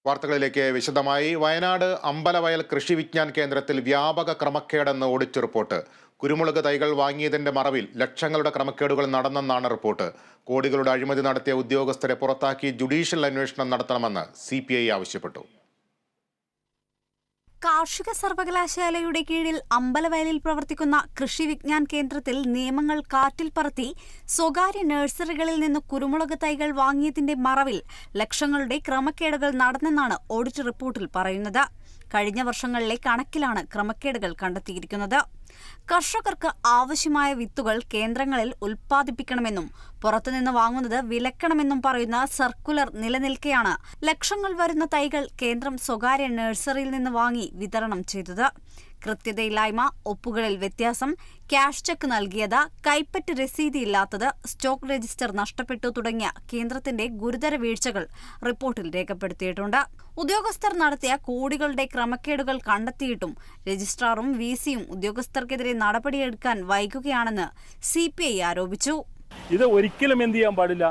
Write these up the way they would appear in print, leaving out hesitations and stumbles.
വാർത്തകളിലേക്ക് വിശദമായി. വയനാട് അമ്പലവയൽ കൃഷി വിജ്ഞാൻ കേന്ദ്രത്തിൽ വ്യാപക ക്രമക്കേടെന്ന് ഓഡിറ്റ് റിപ്പോർട്ട്. കുരുമുളക് തൈകൾ വാങ്ങിയതിന്റെ മറവിൽ ലക്ഷങ്ങളുടെ ക്രമക്കേടുകൾ നടന്നെന്നാണ് റിപ്പോർട്ട്. കോടികളുടെ അഴിമതി നടത്തിയ ഉദ്യോഗസ്ഥരെ പുറത്താക്കി ജുഡീഷ്യൽ അന്വേഷണം നടത്തണമെന്ന് CPI ആവശ്യപ്പെട്ടു. കാർഷിക സർവകലാശാലയുടെ കീഴിൽ അമ്പലവയലിൽ പ്രവർത്തിക്കുന്ന കൃഷി വിജ്ഞാൻ കേന്ദ്രത്തിൽ നിയമങ്ങൾ കാറ്റിൽ പറത്തി സ്വകാര്യ നഴ്സറികളിൽ നിന്ന് കുരുമുളക് തൈകൾ വാങ്ങിയതിന്റെ മറവിൽ ലക്ഷങ്ങളുടെ ക്രമക്കേടുകൾ നടന്നെന്നാണ് ഓഡിറ്റ് റിപ്പോർട്ടിൽ പറയുന്നത്. കഴിഞ്ഞ വർഷങ്ങളിലെ കണക്കിലാണ് ക്രമക്കേടുകൾ കണ്ടെത്തിയിരിക്കുന്നത്. കർഷകർക്ക് ആവശ്യമായ വിത്തുകൾ കേന്ദ്രങ്ങളിൽ ഉൽപ്പാദിപ്പിക്കണമെന്നും പുറത്തുനിന്ന് വാങ്ങുന്നത് വിലക്കണമെന്നും പറയുന്ന സർക്കുലർ നിലനിൽക്കെയാണ് ലക്ഷങ്ങൾ വരുന്ന തൈകൾ കേന്ദ്രം സ്വകാര്യ നഴ്സറിയിൽ നിന്ന് വാങ്ങി വിതരണം ചെയ്തത്. കൃത്യതയില്ലായ്മ, ഒപ്പുകളിൽ വ്യത്യാസം, ക്യാഷ് ചെക്ക് നൽകിയത്, കൈപ്പറ്റ് രസീതിയില്ലാത്തത്, സ്റ്റോക്ക് രജിസ്റ്റർ നഷ്ടപ്പെട്ടു തുടങ്ങിയ കേന്ദ്രത്തിന്റെ ഗുരുതര വീഴ്ചകൾ റിപ്പോർട്ടിൽ രേഖപ്പെടുത്തിയിട്ടുണ്ട്. ഉദ്യോഗസ്ഥർ നടത്തിയ കോടികളുടെ ക്രമക്കേടുകൾ കണ്ടെത്തിയിട്ടും രജിസ്ട്രാറും VCയും ഉദ്യോഗസ്ഥർക്കെതിരെ നടപടിയെടുക്കാൻ വൈകുകയാണെന്ന് CPI ആരോപിച്ചു. ഇത് ഒരിക്കലും എന്ത് ചെയ്യാൻ പാടില്ല,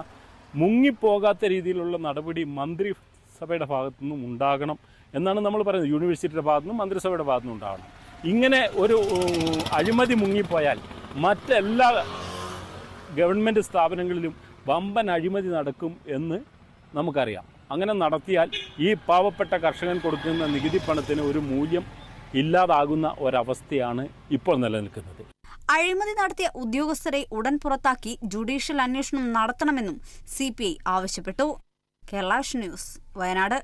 മുങ്ങിപ്പോകാത്ത രീതിയിലുള്ള നടപടി മന്ത്രിസഭയുടെ ഭാഗത്തുനിന്നും ഉണ്ടാകണം എന്നാണ് നമ്മൾ പറയുന്നത്. യൂണിവേഴ്സിറ്റിയുടെ ഭാഗത്തുനിന്നും മന്ത്രിസഭയുടെ ഭാഗത്തുനിന്നും ഉണ്ടാകണം. ഇങ്ങനെ ഒരു അഴിമതി മുങ്ങിപ്പോയാൽ മറ്റെല്ലാ ഗവൺമെൻറ് സ്ഥാപനങ്ങളിലും വമ്പൻ അഴിമതി നടക്കും എന്ന് നമുക്കറിയാം. അങ്ങനെ നടത്തിയാൽ ഈ പാവപ്പെട്ട കർഷകൻ കൊടുക്കുന്ന നികുതി പണത്തിന് ഒരു മൂല്യം ഇല്ലാതാകുന്ന ഒരവസ്ഥയാണ് ഇപ്പോൾ നിലനിൽക്കുന്നത്. അഴിമതി നടത്തിയ ഉദ്യോഗസ്ഥരെ ഉടൻ പുറത്താക്കി ജുഡീഷ്യൽ അന്വേഷണം നടത്തണമെന്നും CPI ആവശ്യപ്പെട്ടു. കേരള ന്യൂസ്, വയനാട്.